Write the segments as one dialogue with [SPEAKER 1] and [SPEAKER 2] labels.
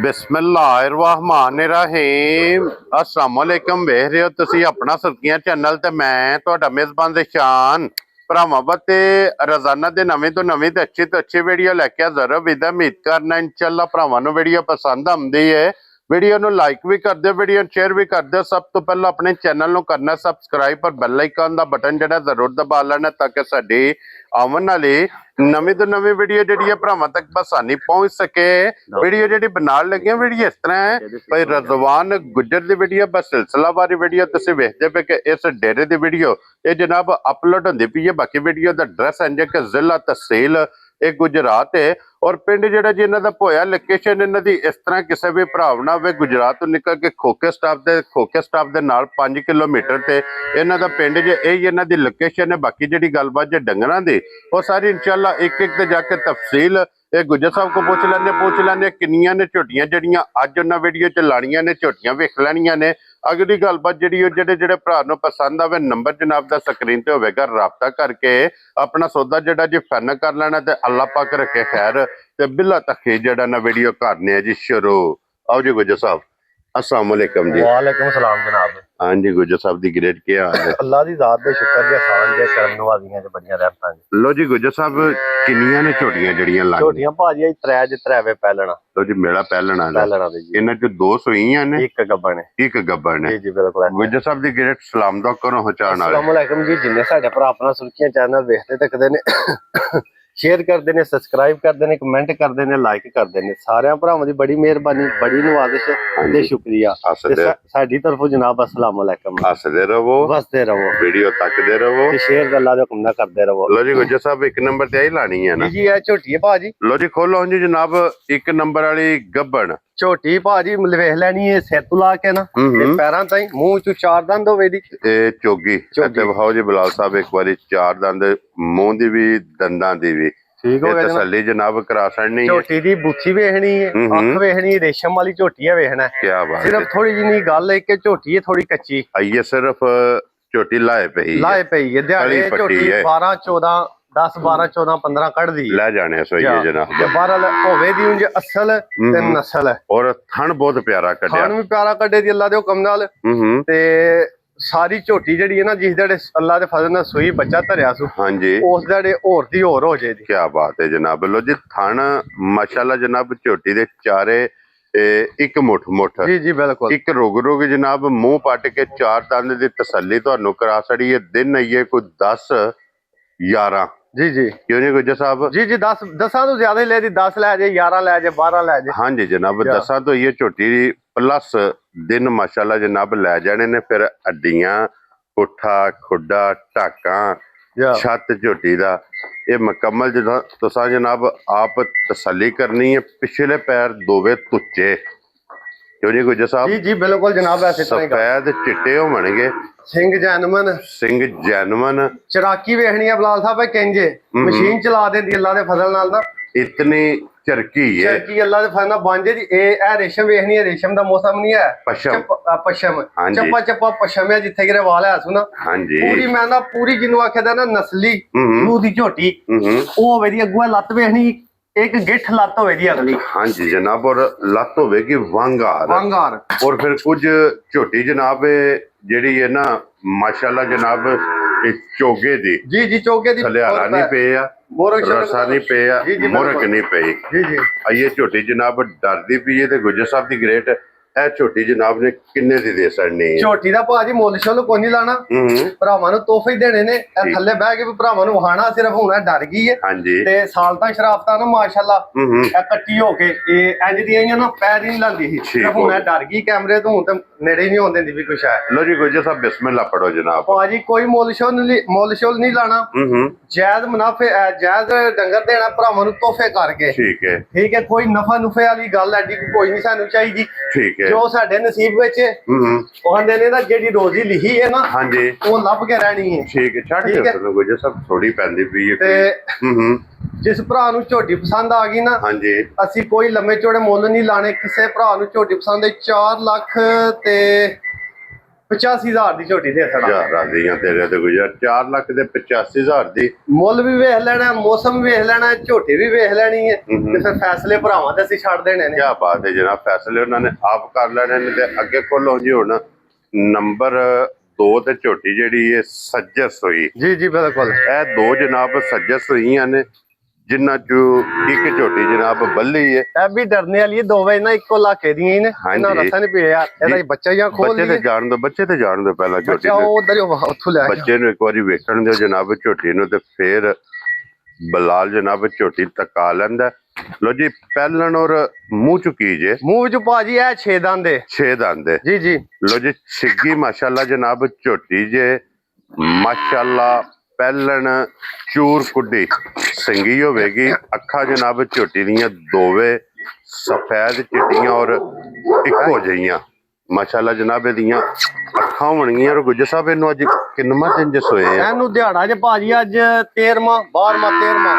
[SPEAKER 1] बिस्मिल्लाहिर्रहमानिर्रहीम अस्सलाम वालेकुम। वेख रहे हो तुसी अपना सुर्खियां चैनल ते मैं तुहाडा मेजबान दिशान भरावां ते रोजाना दे नवीं तो अच्छी वीडियो लैके हाजिर विद उम्मीद करना इंशाअल्लाह भरावां नूं वीडियो पसंद आउंदी है। वीडियो नूं लाइक भी कर दिओ, वीडियो शेयर भी कर दिओ। सब तो पहला अपने चैनल नूं करना सबसक्राइब पर बैल आइकन दा बटन जिहड़ा जरूर दबा लेना ताकि साडी आवन वाली नवीं तो नवीं वीडियो जिहड़ी भरावां तक आसानी पहुंच सके। वीडियो जिहड़ी बनाउण लगे वीडियो इस तरह है भाई रजवान गुज्जर दी वीडियो बस सिलसिलावारी वीडियो तुसीं वेखदे पे कि इस डेरे दी वीडियो ये जनाब अपलोड होंदी पई है। बाकी वीडियो दा एड्रैस इंज कि जिला तहसील एक गुजरात है और पिंड जिहड़ा जी इन्हां दा पोया लोकेशन इन्हां दी इस तरह किसी भी भराव ना होवे गुजरात तो निकल के खोखे स्टाफ दे नाल 5 किलोमीटर ते इन्हां दा पिंड जे यही इन्हां दी लोकेशन है। बाकी जिहड़ी गलबात जे डंगरां दी वो सारी इंशाअल्लाह एक ते जाके तफसील ये गुज्जर साहब को पूछ लैंदे किन्नियां ने झोटियां जिहड़ियां अज उन्हां वीडियो च लाणियां ने झोटियां वेख लैणियां ने। अगली गलबात जिहड़ी जिहड़े भरा नूं पसंद आवे नंबर जनाब दा स्क्रीन ते होवेगा, राबता करके अपना सौदा जिहड़ा जी फाइनल कर लेना ते अल्लाह पाक रखे खैर ते बिला तखी जिहड़ा ना वीडियो करने जी शुरू। आओ जी गुज्जर साहब अस्सलाम वालेकुम जी।
[SPEAKER 2] वालेकुम सलाम जनाब।
[SPEAKER 1] हाँ जी गुज्जर साहब दी ग्रेट क्या हाल है?
[SPEAKER 2] अल्लाह दी जात दे शुक्र जे आसान जे करम नवाजियां जे बड़ियां रहमतां जी।
[SPEAKER 1] लो जी गुज्जर साहब किन्नियां ने झोटियां जड़ियां लाई?
[SPEAKER 2] झोटियां भाजी त्रै वे पैलना।
[SPEAKER 1] लो जी मेरा पैलना
[SPEAKER 2] दे जी।
[SPEAKER 1] इन्हां च 2 सूईयां ने
[SPEAKER 2] एक गब्बन है।
[SPEAKER 1] एक गब्बन है
[SPEAKER 2] जी जी बिल्कुल।
[SPEAKER 1] गुज्जर साहब दी ग्रेट सलाम दा करो पहचान वाले।
[SPEAKER 2] अस्सलाम वालेकुम जी। जिन्ने साडे भरा अपना सुर्खियां चैनल देखते तकदे ने शेयर करते ने सब्सक्राइब करते ने कमेंट करते ने लाइक करते ने सारियां भरावां दी बड़ी मेहरबानी बड़ी नवाजिश ते शुक्रिया। साडी तरफों जनाब अस्सलाम वालेकुम।
[SPEAKER 1] हसदे रहो
[SPEAKER 2] बसदे रहो
[SPEAKER 1] वीडियो तकदे रहो
[SPEAKER 2] ते शेयर अल्लाह दे हुक्म नाल करदे रहो।
[SPEAKER 1] लो जी गुज्जर साहब एक नंबर ते आई लानी है ना
[SPEAKER 2] जी ए झोटी है भाजी।
[SPEAKER 1] लो जी खोलो जी जनाब एक नंबर वाली गब्बन
[SPEAKER 2] झोटी भाजी वेख लैनी है सिर तो ला के ना पैरां ताईं मुंह चो 4 दंद होवे दी
[SPEAKER 1] चोगी ते विखाओ जी बिलाल साहब एक बारी 4 दंद मुंह दी भी दंदां दी भी
[SPEAKER 2] ठीक हो गया
[SPEAKER 1] तसल्ली जनाब करा छड़नी।
[SPEAKER 2] झोटी दी बूथी वेखनी है अख वेखनी रेशम वाली झोटी है वेखना
[SPEAKER 1] क्या बात
[SPEAKER 2] सिर्फ थोड़ी जिनी गल है कि झोटी है थोड़ी कच्ची
[SPEAKER 1] आइए सिर्फ झोटी लाए पई
[SPEAKER 2] है दिहाड़े झोटी 12 14 10 12 14 15 कड़ दी
[SPEAKER 1] ले जाने सोइए जनाब
[SPEAKER 2] बहरहाल होवे दी उंज असल ते नस्ल है और
[SPEAKER 1] थन बहुत प्यारा कड्या
[SPEAKER 2] थन भी प्यारा कड्डे दी अल्लाह दे हुक्म नाल ते सारी झोटी जिहड़ी है ना जिस दड़े अल्लाह दे फजल नाल सूई बच्चा धरिया सु
[SPEAKER 1] हां जी उस
[SPEAKER 2] दड़े होर दी होर हो जाएगी।
[SPEAKER 1] क्या बात है जनाब। लो जी थन माशाल्लाह जनाब झोटी दे चारे एक मुठ
[SPEAKER 2] जी जी बिल्कुल
[SPEAKER 1] एक रुग जनाब मुंह पट के 4 दंद दी तसल्ली तुहानू करा छड़ी है। दिन आइए कोई 10 11
[SPEAKER 2] जी जी
[SPEAKER 1] क्यों नहीं गुज्जर साहब?
[SPEAKER 2] जी जी 10 तो ज्यादा ही ले दी 10 ले जाए 11 ले जाए 12 ले जाए।
[SPEAKER 1] हाँ जी जनाब 10 तो ये झोटी प्लस दिन माशाल्लाह जनाब लै जाने ने फिर हड्डियां पुट्ठा खुड्डा टाका छत झोटी दा ये मुकम्मल जो तुसा जनाब आप तसल्ली करनी है। पिछले पैर दोवे तुच्चे क्यों नहीं गुज्जर साहब?
[SPEAKER 2] जी जी बिल्कुल जनाब ऐसे
[SPEAKER 1] सफेद चिट्टे होणगे सिंह जैनवन
[SPEAKER 2] चराकी वेखनी है बिलाल साहब किंजे मशीन चला देंदी अल्लाह दे फजल नाल ना
[SPEAKER 1] इतनी चरकी है
[SPEAKER 2] चरकी अल्लाह दे फजल नाल बांझे दी ए रेशम वेखनी है रेशम दा मौसम नहीं है पशम चप्पा चप्पा पशम है जिथे गिरे वाल है सुना।
[SPEAKER 1] हां जी
[SPEAKER 2] पूरी मैं ना पूरी जिन्नू आखे दा ना नस्ली रूह दी झोटी ओ होवे दी अगुआ लत वेखनी एक गिठ लत होवे दी अगली।
[SPEAKER 1] हाँ जी जनाब और लत होवेगी वांगार और फिर कुछ झोटी जनाब जेड़ी है ना माशाल्लाह जनाब चोगे दी
[SPEAKER 2] जी जी चोगे दी
[SPEAKER 1] खलियारा नहीं पे रसा नहीं पे मुरक नहीं पई
[SPEAKER 2] जी जी
[SPEAKER 1] ये झोटी जनाब डरदी पई है ते गुज्जर साहब दी ग्रेट ए झोटी जनाब ने किन्ने दी दे छड़नी है?
[SPEAKER 2] झोटी दा भाजी मुल शुल कोई नहीं लाना भरावां नूं तोहफे देने ने थल्ले बह के भी भरावां नूं वहाना सिर्फ हुण डर गई है।
[SPEAKER 1] हां जी
[SPEAKER 2] ते सालता शराफता ना माशाल्लाह ए कट्टी होके ए इंज दियां ना पैर नहीं लांदी सी सिर्फ हुण डर गई कैमरे तो हुण ते नेड़े नहीं होण देंदी भी कुछ है।
[SPEAKER 1] लो जी गुज्जर साहब बिस्मिल्लाह पढ़ो जनाब।
[SPEAKER 2] भाजी कोई मुल शुल नहीं लाना जायज मुनाफे जायज डंगर देना भरावां नूं तोहफे करके ठीक है कोई नफा नुफे वाली गल एडी कोई नहीं सानू चाहिदी ठीक है जो साडे नसीब विच कहंदे ने ना जेडी रोजी लिखी है ना हां जी वो लभ के रहनी है ठीक है छड़ के गुज्जर साहब थोड़ी पैंदी पई है ते जिस भरा नूं झोटी पसंद आ गई ना हां जी असी कोई लम्मे चौड़े मुल नहीं लाने किसे भरा नूं झोटी पसंद है 4 लाख ते 85,000 ਦੀ ਝੋਟੀ ਦੇ ਛੜਾ।
[SPEAKER 1] ਯਾਰ ਰਾਜ਼ੀਆਂ ਤੇਰੇ ਤੇ ਗੁਜ਼ਰ 4 ਲੱਖ ਦੇ 85,000 ਦੀ।
[SPEAKER 2] ਮੁੱਲ ਵੀ ਵੇਖ ਲੈਣਾ, ਮੌਸਮ ਵੇਖ ਲੈਣਾ, ਝੋਟੀ ਵੀ ਵੇਖ ਲੈਣੀ ਹੈ ਤੇ ਫਿਰ ਫੈਸਲੇ ਭਰਾਵਾਂ ਤੇ ਅਸੀਂ ਛੱਡ ਦੇਣੇ ਨੇ।
[SPEAKER 1] ਕੀ ਬਾਤ ਹੈ ਜਨਾਬ, ਫੈਸਲੇ ਉਹਨਾਂ ਨੇ ਆਪ ਕਰ ਲੈਣੇ ਨੇ ਤੇ ਅੱਗੇ ਖੋਲੋ ਜੀ। ਹੁਣ ਨੰਬਰ 2 ਤੇ ਝੋਟੀ ਜਿਹੜੀ ਹੈ ਸੱਜਰ ਸੂਈ।
[SPEAKER 2] ਜੀ ਜੀ ਬਿਲਕੁਲ।
[SPEAKER 1] ਇਹ 2 ਜਨਾਬ ਸੱਜਰ ਸੂਈਆਂ ਨੇ, ਜਿਨ੍ਹਾਂ ਚੋਂ ਇੱਕ ਝੋਟੀ ਜਨਾਬ ਬੱਲੀ ਹੈ।
[SPEAKER 2] ਇਹ ਵੀ ਡਰਨੇ ਵਾਲੀ ਹੈ, ਦੋਵੇਂ ਨਾ ਇੱਕੋ ਇਲਾਕੇ ਦੀਆਂ ਹੀ ਨੇ। ਇਹਨਾਂ ਰਸਾ ਨਹੀਂ ਪਿਆ, ਇਹਦਾ ਹੀ ਬੱਚਾ ਜਾਂ ਖੋਲ
[SPEAKER 1] ਬੱਚੇ ਤੇ ਜਾਣ ਦੋ, ਬੱਚੇ ਤੇ ਜਾਣ ਦੋ ਪਹਿਲਾਂ ਝੋਟੀ
[SPEAKER 2] ਬੱਚਾ ਉਹ ਉਧਰ ਉੱਥੋਂ ਲੈ
[SPEAKER 1] ਬੱਚੇ ਨੂੰ ਇੱਕ ਵਾਰੀ ਵੇਖਣ ਦਿਓ ਜਨਾਬ ਝੋਟੀ ਨੂੰ, ਤੇ ਫਿਰ ਬਲਾਲ ਜਨਾਬ ਝੋਟੀ ਤਕਾ ਲੈਂਦਾ। ਲੋ ਜੀ ਪਹਿਲਣ ਔਰ ਮੂੰਹ ਚੁਕੀ ਜੇ,
[SPEAKER 2] ਮੂੰਹ ਚ ਭਾਜੀ ਇਹ 6 ਦੰਦ ਦੇ
[SPEAKER 1] 6 ਦੰਦ ਦੇ।
[SPEAKER 2] ਜੀ ਜੀ।
[SPEAKER 1] ਲੋ ਜੀ ਛਿੱਗੀ ਮਾਸ਼ਾਅੱਲਾ ਜਨਾਬ ਝੋਟੀ ਜੇ, ਮਾਸ਼ਾਅੱਲਾ ਪਹਿਲਣ ਚੂਰ ਕੁੱਡੀ ਸਿੰਗੀ ਹੋਵੇਗੀ। ਅੱਖਾਂ ਜਨਾਬ ਝੋਟੀ ਦੀਆਂ ਦੋਵੇਂ ਸਫੈਦ ਚਿੱਟੀਆਂ ਔਰ ਇੱਕੋ ਜਿਹੀਆਂ ਮਾਸ਼ਾਅੱਲਾ ਜਨਾਬ ਇਹਦੀਆਂ ਅੱਖਾਂ ਹੋਣਗੀਆਂ। ਔਰ ਗੁੱਜਰ ਸਾਹਿਬ ਇਹਨੂੰ ਅੱਜ ਕਿੰਨਵਾਂ ਦਿਨ ਜਿਸ ਹੋਏ ਆ?
[SPEAKER 2] ਇਹਨੂੰ ਦਿਹਾੜਾ ਜੇ ਭਾਜੀ ਅੱਜ 13ਵਾਂ 13ਵਾਂ।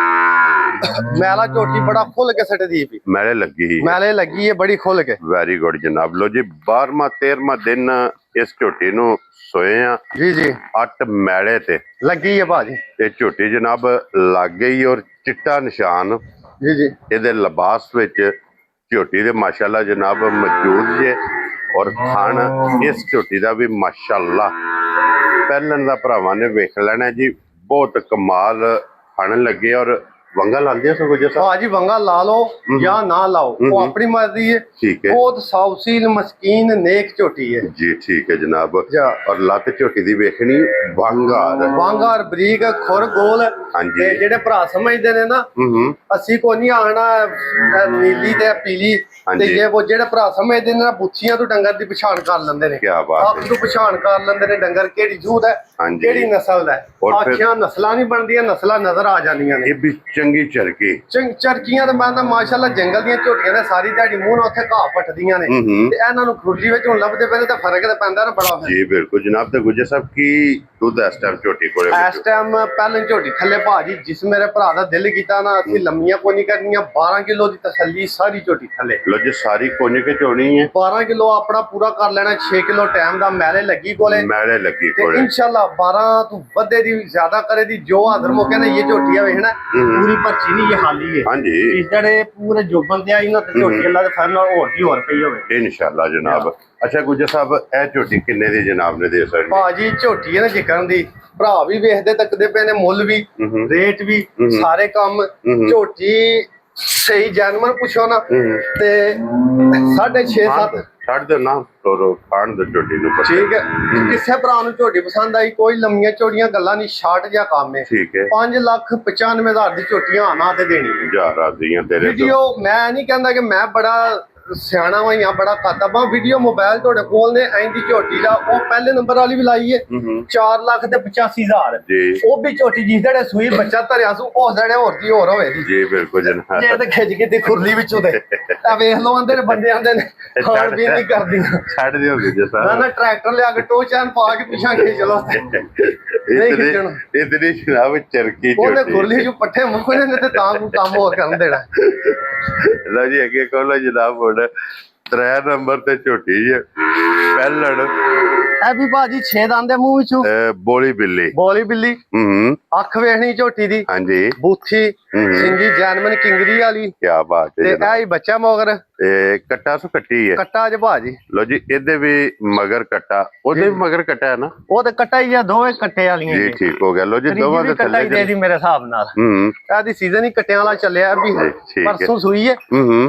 [SPEAKER 2] ਮੈਲਾ ਝੋਟੀ ਬੜਾ ਖੁੱਲ ਕੇ ਸੱਟਦੀ ਪਈ,
[SPEAKER 1] ਮੈਲੇ ਲੱਗੀ
[SPEAKER 2] ਮੈਲੇ ਲੱਗੀ ਹੈ ਬੜੀ ਖੁੱਲ ਕੇ।
[SPEAKER 1] ਵੈਰੀ ਗੁੱਡ ਜਨਾਬ। ਲੋ ਜੀ 12ਵਾਂ 13ਵਾਂ ਦਿਨ ਇਸ ਝੋਟੀ ਨੂੰ ਸੋਏ ਆ
[SPEAKER 2] ਜੀ ਜੀ।
[SPEAKER 1] 8 ਮੈਲੇ ਤੇ
[SPEAKER 2] ਲੱਗੀ ਹੈ ਭਾਜੀ।
[SPEAKER 1] ਤੇ ਝੋਟੀ ਜਨਾਬ ਲੱਗ ਗਈ ਔਰ ਚਿੱਟਾ ਨਿਸ਼ਾਨ
[SPEAKER 2] ਜੀ ਜੀ।
[SPEAKER 1] ਇਹਦੇ ਲਿਬਾਸ ਵਿੱਚ ਝੋਟੀ ਦੇ ਮਾਸ਼ਾਅੱਲਾ ਜਨਾਬ ਮੌਜੂਦ ਜੇ। ਔਰ ਖਾਣ ਇਸ ਝੋਟੀ ਦਾ ਵੀ ਮਾਸ਼ਾਅੱਲਾ ਪਹਿਲਣ ਦਾ ਭਰਾਵਾਂ ਨੇ ਵੇਖ ਲੈਣਾ ਜੀ, ਬਹੁਤ ਕਮਾਲ ਖਾਣ ਲੱਗੇ। ਔਰ ਵੰਗਾ ਲਾਉਂਦੇ ਆ ਸਗੋਂ ਜੈਸਾ
[SPEAKER 2] ਭਾਜੀ ਵੰਗਾ ਲਾ ਲਓ ਜਾਂ ਨਾ ਲਾਓ, ਉਹ ਆਪਣੀ ਮਰਜ਼ੀ ਹੈ।
[SPEAKER 1] ਠੀਕ ਹੈ,
[SPEAKER 2] ਬਹੁਤ ਸਾਊਸੀਲ ਮਸਕੀਨ ਨੇਕ ਝੋਟੀ ਹੈ
[SPEAKER 1] ਜੀ ਠੀਕ ਹੈ ਜਨਾਬ।
[SPEAKER 2] ਜਾ
[SPEAKER 1] ਔਰ ਲੱਤ ਝੋਟੀ ਦੀ ਵੇਖਣੀ ਵਾਂਗਾਰ
[SPEAKER 2] ਵਾਂਗਾਰ ਬਰੀਕ ਖੁਰ ਗੋਲ।
[SPEAKER 1] ਹਾਂਜੀ।
[SPEAKER 2] ਤੇ ਜਿਹੜੇ ਭਰਾ ਸਮਝਦੇ ਨੇ ਨਾ ਅਸੀਂ ਕੋਈ ਨਹੀਂ ਆਣਾ ਨੀਲੀ ਤੇ ਪੀਲੀ, ਤੇ ਜੇ ਉਹ ਜਿਹੜੇ ਭਰਾ ਸਮਝਦੇ ਨੇ ਨਾ ਬੁੱਥੀਆਂ ਤੋਂ ਡੰਗਰ ਦੀ ਪਛਾਣ ਕਰ ਲੈਂਦੇ ਨੇ।
[SPEAKER 1] ਕੀ ਬਾਤ
[SPEAKER 2] ਆਪ ਤੋਂ ਪਛਾਣ ਕਰ ਲੈਂਦੇ ਨੇ ਡੰਗਰ ਕਿਹੜੀ ਜੂਦ ਹੈ, ਕਿਹੜੀ ਨਸਲ ਹੈ। ਆਖਿਆਂ ਨਸਲਾਂ ਨਹੀਂ ਬਣਦੀਆਂ, ਨਸਲਾਂ ਨਜ਼ਰ ਆ ਜਾਂਦੀਆਂ ਨੇ।
[SPEAKER 1] ਇਹ ਵੀ ਚੰਗੀ ਚਰਕੀ
[SPEAKER 2] ਚਰਕੀਆਂ ਤੇ ਮੈਂ ਤਾਂ ਮਾਸ਼ਾਅੱਲਾ ਜੰਗਲ ਦੀਆਂ ਝੋਟੀਆਂ ਨੇ, ਸਾਰੀ ਦਿਹਾੜੀ ਮੂੰਹ ਨਾਲ ਉੱਥੇ ਘਾਹ ਪੱਟਦੀਆਂ ਨੇ ਤੇ ਇਹਨਾਂ ਨੂੰ ਖੁਰਲੀ ਵਿੱਚ ਹੁਣ ਲੱਭਦੇ ਪਏ ਨੇ, ਤਾਂ ਫਰਕ ਤਾਂ ਪੈਂਦਾ ਨਾ ਬੜਾ।
[SPEAKER 1] ਜੀ ਬਿਲਕੁਲ ਜਨਾਬ। ਤੇ ਗੁੱਜਰ ਸਾਹਿਬ ਕੀ ਦੁੱਧ ਇਸ ਟਾਈਮ ਝੋਟੀ ਕੋਲੇ?
[SPEAKER 2] ਇਸ ਟਾਈਮ ਪਹਿਲਾਂ ਝੋਟੀ ਥੱਲੇ ਭਾਜੀ ਜਿਸ ਮੇਰੇ ਭਰਾ ਦਾ ਦਿਲ ਕੀਤਾ ਨਾ, ਅਸੀਂ ਲੰਮੀਆਂ ਕੋਈ ਨਹੀਂ ਕਰਨੀਆਂ, 12 ਕਿਲੋ ਦੀ ਤਸੱਲੀ ਸਾਰੀ ਝੋਟੀ ਥੱਲੇ।
[SPEAKER 1] ਲੋ ਜੀ ਸਾਰੀ ਕੋਨੇ ਕੇ ਚੋਣੀ ਹੈ,
[SPEAKER 2] 12 ਕਿਲੋ ਆਪਣਾ ਪੂਰਾ ਕਰ ਲੈਣਾ। 6 ਕਿਲੋ ਟਾਈਮ ਦਾ ਮੈਲੇ ਲੱਗੀ ਕੋਲੇ,
[SPEAKER 1] ਮੈਲੇ ਲੱਗੀ
[SPEAKER 2] ਤੇ
[SPEAKER 1] ਕੋਲੇ।
[SPEAKER 2] ਇਨਸ਼ਾਅੱਲਾ 12 ਤੋਂ ਵੱਧੇ ਦੀ ਜ਼ਿਆਦਾ ਕਰੇ ਦੀ ਜੋ ਹਾਜ਼ਰ ਮੌਕੇ ਨੇ ਇਹ ਝੋਟੀ ਆ ਵੇਖਣਾ ਪੂਰੀ ਭਰਚੀ ਨਹੀਂ, ਇਹ ਹਾਲੀ ਹੈ।
[SPEAKER 1] ਹਾਂਜੀ
[SPEAKER 2] ਇਸ ਜਿਹੜੇ ਪੂਰੇ ਜੋਬਨ ਤੇ ਆਈ ਨਾ ਤੇ ਝੋਟੀ ਅੱਲਾ ਦੇ ਫਰ ਨਾਲ ਹੋਰ ਦੀ ਹੋਰ ਪਈ ਹੋਵੇ
[SPEAKER 1] ਇਨਸ਼ਾਅੱਲਾ ਜਨਾਬ। ਅੱਛਾ ਗੁੱਜਰ ਸਾਹਿਬ ਇਹ ਝੋਟੀ ਕਿੰਨੇ ਦੀ ਜਨਾਬ ਨੇ ਦੇ ਸਕਦੇ?
[SPEAKER 2] ਭਾਜੀ ਝੋਟੀ ਹੈ ਨਾ ਜਿਕਰਨ ਦੀ, ਭਰਾ ਵੀ ਵੇਖਦੇ ਤੱਕਦੇ ਪਏ ਨੇ, ਮੁੱਲ ਵੀ ਰੇਟ ਵੀ ਸਾਰੇ ਕੰਮ। ਝੋਟੀ ਸਹੀ ਜਾਨਵਰ ਪੁੱਛੋ ਨਾ ਤੇ 6.5 7
[SPEAKER 1] ਛੱਡ ਦੇ ਨਾ ਤੋਰੋ ਖਾਣ ਦੇ ਝੋਟੀ ਨੂੰ।
[SPEAKER 2] ਠੀਕ ਹੈ, ਕਿਸੇ ਭਰਾ ਨੂੰ ਝੋਟੀ ਪਸੰਦ ਆਈ, ਕੋਈ ਲੰਮੀਆਂ ਚੋੜੀਆਂ ਗੱਲਾਂ ਨਹੀਂ, ਸ਼ਾਰਟ ਜਿਹਾ ਕੰਮ ਹੈ।
[SPEAKER 1] ਠੀਕ ਹੈ,
[SPEAKER 2] 5,95,000 ਦੀ ਝੋਟੀਆਂ ਆਣਾ ਤੇ ਦੇਣੀ ਹੈ।
[SPEAKER 1] ਜਾ ਰਾਜ਼ੀਆਂ ਤੇਰੇ ਤੋਂ।
[SPEAKER 2] ਵੀਡੀਓ ਮੈਂ ਨਹੀਂ ਕਹਿੰਦਾ ਕਿ ਮੈਂ ਬੜਾ ਸਿਆਣਾ ਵਾ ਜਾਂ ਬੜਾ ਕਾਤਬਾ। ਵੀਡੀਓ ਮੋਬਾਈਲ ਤੁਹਾਡੇ ਕੋਲ ਨੇ ਐਂ ਦੀ ਝੋਟੀ ਦਾ, ਉਹ ਪਹਿਲੇ ਨੰਬਰ ਵਾਲੀ ਵੀ ਲਾਈ ਹੈ 4,85,000
[SPEAKER 1] ਜੀ।
[SPEAKER 2] ਉਹ ਵੀ ਝੋਟੀ ਜਿਸ ਜਿਹੜੇ ਸੂਈ ਬੱਚਾ ਧਰਿਆ ਸੂ ਉਸ ਜਿਹੜੇ ਹੋਰ ਦੀ ਹੋਰ ਹੋਵੇ
[SPEAKER 1] ਜੀ ਬਿਲਕੁਲ ਜਨਾਬ।
[SPEAKER 2] ਜੇ ਤੇ ਖਿੱਚ ਕੇ ਤੇ ਖੁਰਲੀ ਵਿੱਚੋਂ ਦੇ ਤਾਂ ਵੇਖ ਲਓ ਆਂਦੇ ਨੇ ਬੰਦੇ ਆਂਦੇ ਨੇ ਖਾਣ ਪੀਣ ਨਹੀਂ ਕਰਦੀਆਂ।
[SPEAKER 1] ਛੱਡ ਦਿਓ ਗੁੱਜਰ ਸਾਹਿਬ।
[SPEAKER 2] ਨਾ ਟਰੈਕਟਰ ਲਿਆ ਕੇ ਟੋ ਚੈਨ ਪਾ ਕੇ ਪਿਛਾਂ ਖਿੱਚ ਚਲੋ ਨਹੀਂ ਖਿੱਚਣ।
[SPEAKER 1] ਇਤਨੀ ਜਨਾਬ ਚਰਕੀ
[SPEAKER 2] ਉਹਨੇ
[SPEAKER 1] ਝੋਟੀ।
[SPEAKER 2] ਖੁਰਲੀ ਚ ਪੱਠੇ ਮੁੱਕਣੇ ਨੇ ਤੇ ਤਾਂ ਕੰਮ ਹੋਰ ਕਰਨ ਦੇਣਾ।
[SPEAKER 1] ਲਓ ਜੀ ਅੱਗੇ ਕੋਲ ਜਨਾਬ ਹੁਣ 3 ਨੰਬਰ ਤੇ ਝੋਟੀ ਜੇ ਪਹਿਲਣ
[SPEAKER 2] ਇਹ ਵੀ ਭਾਜੀ 6 ਦੰਦ ਦੇ ਮੂੰਹ ਵਿੱਚੋਂ
[SPEAKER 1] ਬੋਲੀ ਬਿੱਲੀ।
[SPEAKER 2] ਬੋਲੀ ਬਿੱਲੀ ਅੱਖ ਵੇਖਣੀ ਝੋਟੀ ਦੀ,
[SPEAKER 1] ਹਾਂਜੀ
[SPEAKER 2] ਬੂਥੀ ਸਿੰਗੀ ਜੈਨਮਨ ਕਿੰਗਰੀ ਵਾਲੀ।
[SPEAKER 1] ਕੀ ਬਾਤ ਹੈ
[SPEAKER 2] ਤੇ ਇਹ ਹੀ ਬੱਚਾ ਮਗਰ
[SPEAKER 1] ਤੇ ਕੱਟਾ ਸੋ ਕੱਟੀ ਹੈ।
[SPEAKER 2] ਕੱਟਾ ਜ ਭਾਜੀ।
[SPEAKER 1] ਲੋ ਜੀ ਇਹਦੇ ਵੀ ਮਗਰ ਕੱਟਾ, ਉਹਦੇ ਵੀ ਮਗਰ ਕੱਟਾ ਹੈ ਨਾ?
[SPEAKER 2] ਉਹ ਤੇ ਕੱਟਾ ਹੀ ਆ, ਦੋਵੇਂ ਕੱਟੇ ਵਾਲੀਆਂ
[SPEAKER 1] ਜੀ ਠੀਕ ਹੋ ਗਿਆ। ਲੋ ਜੀ ਦੋਵਾਂ ਦੇ
[SPEAKER 2] ਕੱਟਾ ਹੀ ਦੇ ਦੀ ਮੇਰੇ ਹਿਸਾਬ ਨਾਲ। ਇਹਦੀ ਸੀਜ਼ਨ ਹੀ ਕੱਟਿਆਂ ਵਾਲਾ ਚੱਲਿਆ ਵੀ। ਪਰਸੋਂ ਸੂਈ ਹੈ,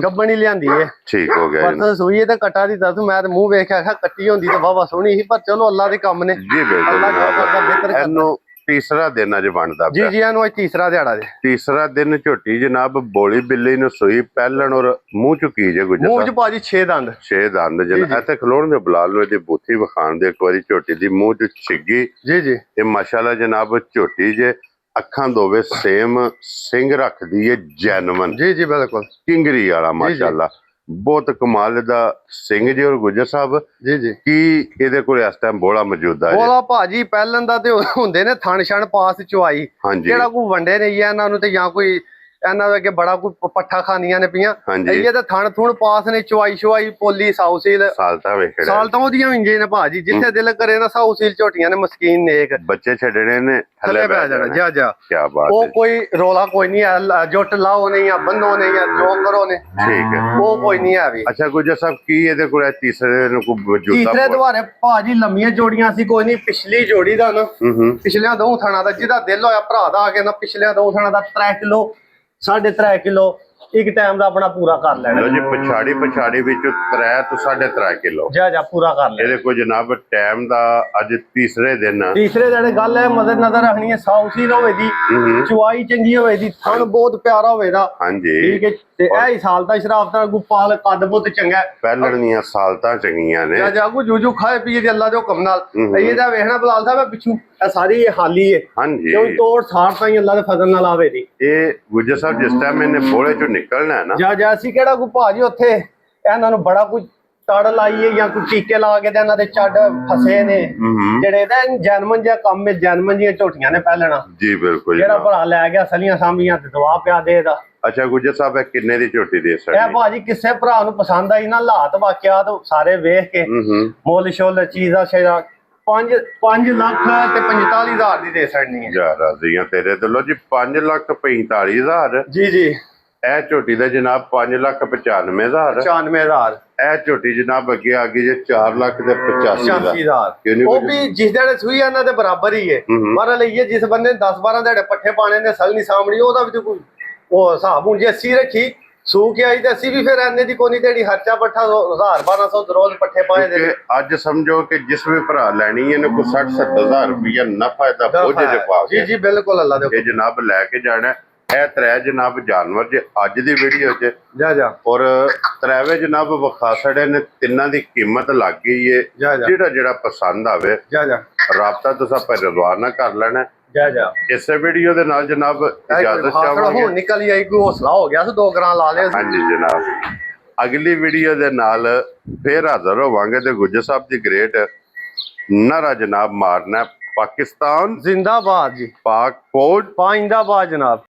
[SPEAKER 2] ਗੱਬਣ ਹੀ ਲਿਆਂਦੀ ਹੈ।
[SPEAKER 1] ਠੀਕ ਹੋ ਗਿਆ।
[SPEAKER 2] ਪਰਸੋਂ ਸੂਈ ਹੈ ਤੇ ਕੱਟਾ ਦੀ ਦੱਸ, ਮੈਂ ਤੇ ਮੂੰਹ ਵੇਖਿਆ ਆਖਿਆ ਕੱਟੀ ਹੁੰਦੀ ਤੇ ਵਾਵਾ ਸੋਹਣੀ ਸੀ, ਪਰ ਚਲੋ ਅੱਲਾ ਦੇ ਕੰਮ ਨੇ।
[SPEAKER 1] ਜੀ ਬਿਲਕੁਲ। ਇਹਨੂੰ ਤੀਸਰਾ ਦਿਨ ਅਜ ਬਣਦਾ
[SPEAKER 2] ਜੀ ਜੀ। ਇਹਨੂੰ ਅੱਜ ਤੀਸਰਾ ਦਿਹਾੜਾ ਜੇ।
[SPEAKER 1] ਤੀਸਰਾ ਦਿਨ ਝੋਟੀ ਜਨਾਬ ਬੋਲੀ ਬਿੱਲੀ ਨੂੰ ਸੂਈ ਪਹਿਲਣ ਔਰ ਮੂੰਹ ਚੁਕੀ ਜੇ ਗੁੱਜਰ
[SPEAKER 2] ਮੂੰਹ ਚ ਭਾਜੀ 6 ਦੰਦ।
[SPEAKER 1] 6 ਦੰਦ ਜਨਾਬ। ਇੱਥੇ ਖਲੋਣ ਦੇ ਬਲਾਲ ਨੂੰ ਇਹਦੀ ਬੂਥੀ ਵਿਖਾਣ ਦੇ ਇੱਕ ਵਾਰੀ ਝੋਟੀ ਦੀ ਮੂੰਹ ਚ ਛਿੱਗੀ।
[SPEAKER 2] ਜੀ ਜੀ।
[SPEAKER 1] ਇਹ ਮਾਸ਼ਾਅੱਲਾ ਜਨਾਬ ਝੋਟੀ ਜੇ ਅੱਖਾਂ ਦੋਵੇਂ ਸੇਮ, ਸਿੰਘ ਰੱਖਦੀ ਹੈ ਜੈਨਵਨ।
[SPEAKER 2] ਜੀ ਜੀ ਬਿਲਕੁਲ
[SPEAKER 1] ਕਿੰਗਰੀ ਵਾਲਾ ਮਾਸ਼ਾਅੱਲਾ, ਬਹੁਤ ਕਮਾਲ ਦਾ ਸਿੰਘ ਜੀ। ਔਰ ਗੁੱਜਰ ਸਾਹਿਬ
[SPEAKER 2] ਜੀ ਜੀ
[SPEAKER 1] ਕੀ ਇਹਦੇ ਕੋਲ ਇਸ ਟਾਈਮ ਬੋਲਾ ਮੌਜੂਦ ਹੈ?
[SPEAKER 2] ਬੋਲਾ ਭਾਜੀ ਪਹਿਲਣ ਦਾ ਤੇ ਹੁੰਦੇ ਨੇ ਥਣ ਛਣ ਪਾਸ ਚੁਆਈ।
[SPEAKER 1] ਹਾਂਜੀ।
[SPEAKER 2] ਜਿਹੜਾ ਕੋਈ ਵੰਡੇ ਨਹੀਂ ਆ ਇਹਨਾਂ ਨੂੰ ਤੇ ਜਾਂ ਕੋਈ ਇਹਨਾਂ ਦੇ ਅੱਗੇ ਬੜਾ ਕੋਈ ਪੱਠਾ ਖਾਨੀਆਂ ਨੇ ਪਈਆਂ
[SPEAKER 1] ਹਾਂਜੀ।
[SPEAKER 2] ਇਹ ਤਾਂ ਥਣ ਥੁਣ ਪਾਸ ਨੇ ਚੁਆਈ ਸ਼ੁਆਈ ਪੋਲੀ ਸਾਊਸੀਲ
[SPEAKER 1] ਸਾਲਤਾ ਵੇਖ
[SPEAKER 2] ਸਾਲਤਾਂ ਉਹਦੀਆਂ ਵਿੰਗੇ ਨੇ ਭਾਜੀ ਜਿੱਥੇ ਦਿਲ ਕਰੇ ਨਾ ਸਾਊਸੀਲ ਝੋਟੀਆਂ ਨੇ ਮਸਕੀਨ ਨੇਕ
[SPEAKER 1] ਬੱਚੇ ਛੱਡਣੇ ਨੇ
[SPEAKER 2] ਥੱਲੇ ਬਹਿ ਜਾਣਾ ਜਾ ਜਾ
[SPEAKER 1] ਕੀ ਬਾਤ
[SPEAKER 2] ਉਹ
[SPEAKER 1] ਹੈ
[SPEAKER 2] ਕੋਈ ਰੋਲਾ ਕੋਈ ਨਹੀਂ ਹੈ ਜੁੱਟ ਲਾਓ ਨਹੀਂ ਆ ਬੰਨੋ ਨਹੀਂ ਆ ਜੋ ਕਰੋ ਨੇ
[SPEAKER 1] ਠੀਕ ਹੈ
[SPEAKER 2] ਉਹ ਕੋਈ ਨਹੀਂ ਹੈ ਵੀ
[SPEAKER 1] ਅੱਛਾ ਗੁੱਜਰ ਸਾਹਿਬ ਕੀ ਇਹਦੇ ਕੋਲ ਤੀਸਰੇ ਨੂੰ ਕੋਈ ਜੁੱਤਾ
[SPEAKER 2] ਤੀਸਰੇ ਦੁਆਰੇ ਭਾਜੀ ਲੰਮੀਆਂ ਜੋੜੀਆਂ ਸੀ ਕੋਈ ਨਹੀਂ ਪਿਛਲੀ ਜੋੜੀ ਦਾ ਨਾ ਪਿਛਲਿਆਂ ਦੋ ਥਣਾ ਦਾ ਜਿਹਦਾ ਦਿਲ ਹੋਇਆ ਭਰਾ ਦਾ ਆ ਕੇ ਨਾ ਪਿਛਲਿਆਂ ਦੋ ਥਣਾ ਦਾ 3 ਕਿਲੋ 3.5 ਕਿਲੋ ਇੱਕ ਟਾਈਮ ਦਾ ਆਪਣਾ ਪੂਰਾ ਕਰ ਲੈਣਾ
[SPEAKER 1] ਲੋ ਜੀ ਪਛਾੜੀ ਵਿੱਚ 3 ਤੋਂ 3.5 ਕਿਲੋ
[SPEAKER 2] ਜਾ ਪੂਰਾ ਕਰ ਲੈ
[SPEAKER 1] ਇਹਦੇ ਕੋਲ ਜਨਾਬ ਟਾਈਮ ਦਾ ਅੱਜ ਤੀਸਰੇ ਦਿਨ
[SPEAKER 2] ਗੱਲ ਹੈ ਮਦਰ ਨਜ਼ਰ ਰੱਖਣੀ ਹੈ ਸਾਊਸੀ ਹੋਵੇ ਦੀ ਚੁਆਈ ਚੰਗੀ ਹੋਵੇ ਦੀ ਥਣ ਬਹੁਤ ਪਿਆਰਾ ਹੋਵੇ ਦਾ
[SPEAKER 1] ਹਾਂਜੀ
[SPEAKER 2] ਠੀਕ ਹੈ ਤੇ ਇਹ ਹੀ ਸਾਲ ਦਾ ਸ਼ਰਾਫ ਦਾ ਗੁਪਾਲ ਕੱਦ ਬੁੱਤ ਚੰਗਾ
[SPEAKER 1] ਪਹਿਲਣ ਦੀਆਂ ਸਾਲਤਾਂ ਚੰਗੀਆਂ ਨੇ
[SPEAKER 2] ਜਾਗੂ ਜੂਜੂ ਖਾਏ ਪੀਏ ਦੇ ਅੱਲਾ ਦੇ ਹੁਕਮ ਨਾਲ ਇਹਦਾ ਵੇਖਣਾ ਬਲਾਲ ਸਾਹਿਬ ਪਿੱਛੂ ਇਹ ਸਾਰੀ ਇਹ ਹਾਲੀ ਹੈ
[SPEAKER 1] ਹਾਂਜੀ
[SPEAKER 2] ਕਿਉਂ ਤੋੜ ਸਾੜ ਤਾਂ ਹੀ ਅੱਲਾ ਦੇ ਫਜ਼ਲ ਨਾਲ ਆਵੇ ਦੀ
[SPEAKER 1] ਇਹ ਗੁੱਜਰ ਸਾਹਿਬ ਜਿਸ ਟਾਈਮ ਇਹਨੇ ਬੋਲੇ ਚੋਂ ਨਿਕਲਣਾ ਹੈ ਨਾ
[SPEAKER 2] ਜਾ ਅਸੀਂ ਕਿਹੜਾ ਕੋ ਭਾਜੀ ਉੱਥੇ ਇਹਨਾਂ ਨੂੰ ਬੜਾ ਕੁਝ ਤੜ ਲਾਈਏ ਜਾਂ ਕੋਈ ਟੀਕੇ ਲਾ ਕੇ ਤੇ ਇਹਨਾਂ ਦੇ ਚੱਡ ਫਸੇ ਨੇ ਜਿਹੜੇ ਇਹਦਾ ਜਨਮਨ ਜਿਹਾ ਕੰਮ ਹੈ ਜਨਮਨ ਦੀਆਂ ਝੋਟੀਆਂ ਨੇ ਪਹਿਲਣਾ
[SPEAKER 1] ਜੀ ਬਿਲਕੁਲ
[SPEAKER 2] ਜਿਹੜਾ ਭਰਾ ਲੈ ਗਿਆ ਸਲੀਆਂ ਸਾਂਭੀਆਂ ਤੇ ਦਵਾ ਪਿਆ ਦੇ ਦਾ
[SPEAKER 1] ਅੱਛਾ ਗੁੱਜਰ ਸਾਹਿਬ ਇਹ ਕਿੰਨੇ ਦੀ ਝੋਟੀ ਦੇ ਸਕਦੇ
[SPEAKER 2] ਇਹ ਭਾਜੀ ਕਿਸੇ ਭਰਾ ਨੂੰ ਪਸੰਦ ਆਈ ਨਾ ਹਾਲਾਤ ਵਾਕਿਆਤ ਸਾਰੇ ਵੇਖ ਕੇ ਮੁੱਲ ਸ਼ੁੱਲ ਚੀਜ਼ਾਂ ਸ਼ੇਰਾ 5 ਲੱਖ ਤੇ 45,000 ਦੀ ਦੇ ਸਕਣੀ ਹੈ
[SPEAKER 1] ਯਾਰ ਰਾਜ਼ੀਆਂ ਤੇਰੇ ਤੋਂ ਲੋ ਜੀ 5,45,000
[SPEAKER 2] ਜੀ
[SPEAKER 1] ਇਹ ਝੋਟੀ ਦਾ ਜਨਾਬ 5,95,000
[SPEAKER 2] 95,000
[SPEAKER 1] ਇਹ ਝੋਟੀ ਜਨਾਬ ਅੱਗੇ ਆ ਗਈ ਜੇ 4,85,000
[SPEAKER 2] ਉਹ ਵੀ ਜਿਸ ਦਿਹਾੜੇ ਸੂਈ ਇਹਨਾਂ ਦੇ ਬਰਾਬਰ ਹੀ ਹੈ ਪਰ ਲਈਏ ਜਿਸ ਬੰਦੇ 10-12 ਦਿਹਾੜੇ ਪੱਠੇ ਪਾਣੇ ਨੇ ਸਲ ਨਹੀਂ ਸਾਂਭਣੀ ਉਹਦਾ ਵੀ ਕੋਈ ਉਹ ਹਿਸਾਬ ਹੁਣ ਜੇ 80 ਰੱਖੀ ਸੂ ਕੇ ਆਈ ਤੇ ਅਸੀਂ ਵੀ ਫਿਰ ਐਨੇ ਦੀ ਕੋਨੀ ਤੇੜੀ ਖਰਚਾ ਪੱਠਾ 1000-1200 ਰੋਜ਼ ਪੱਠੇ ਪਾਏ ਦੇ
[SPEAKER 1] ਅੱਜ ਸਮਝੋ ਕਿ ਜਿਸ ਵੀ ਭਰਾ ਲੈਣੀ ਇਹਨੇ ਕੋਈ 60-70,000 ਰੁਪਇਆ ਨਫਾ ਇਹਦਾ ਬੋਝ ਦੇ ਪਾ ਕੇ
[SPEAKER 2] ਜੀ ਬਿਲਕੁਲ ਅੱਲਾ ਦੇ
[SPEAKER 1] ਇਹ ਜਨਾਬ ਲੈ ਕੇ ਜਾਣਾ ਇਹ ਤਰੇ ਜਨਾਬ ਜਾਨਵਰ ਜੇ ਅੱਜ ਦੀ ਵੀਡੀਓ 'ਚ
[SPEAKER 2] ਜਾ
[SPEAKER 1] ਔਰ ਤਰਾਵੇ ਜਨਾਬ ਵਿਖਾ ਛੜੇ ਨੇ ਤਿੰਨਾਂ ਦੀ ਕੀਮਤ ਲੱਗ ਗਈ ਏ ਜਿਹੜਾ ਪਸੰਦ ਆਵੇ
[SPEAKER 2] ਜਾ
[SPEAKER 1] ਰਾਬਤਾ ਤੁਸੀਂ ਆਪਾਂ ਰਵਾਨਾ ਕਰ ਲੈਣਾ
[SPEAKER 2] ਜਾ
[SPEAKER 1] ਇਸੇ ਵੀਡੀਓ ਦੇ ਨਾਲ ਜਨਾਬ ਇਜਾਜ਼ਤ ਚਾਹਾਂਗੇ
[SPEAKER 2] ਹੁਣ ਨਿਕਲ ਆਈ ਕੋਈ ਹੌਸਲਾ ਹੋ ਗਿਆ ਸੀ 2 ਗਰਾਂ ਲਾ ਲਿਆ
[SPEAKER 1] ਹਾਂਜੀ ਜਨਾਬ ਅਗਲੀ ਵੀਡੀਓ ਦੇ ਨਾਲ ਫੇਰ ਹਾਜ਼ਰ ਹੋਵਾਂਗੇ ਤੇ ਗੁੱਜਰ ਸਾਹਿਬ ਦੀ ਗ੍ਰੇਟ ਨਾਰਾ ਜਨਾਬ ਮਾਰਨਾ ਪਾਕਿਸਤਾਨ
[SPEAKER 2] ਜ਼ਿੰਦਾਬਾਦ ਜੀ
[SPEAKER 1] ਪਾਕ ਫੌਜ
[SPEAKER 2] ਪਾਇੰਦਾਬਾਦ ਜਨਾਬ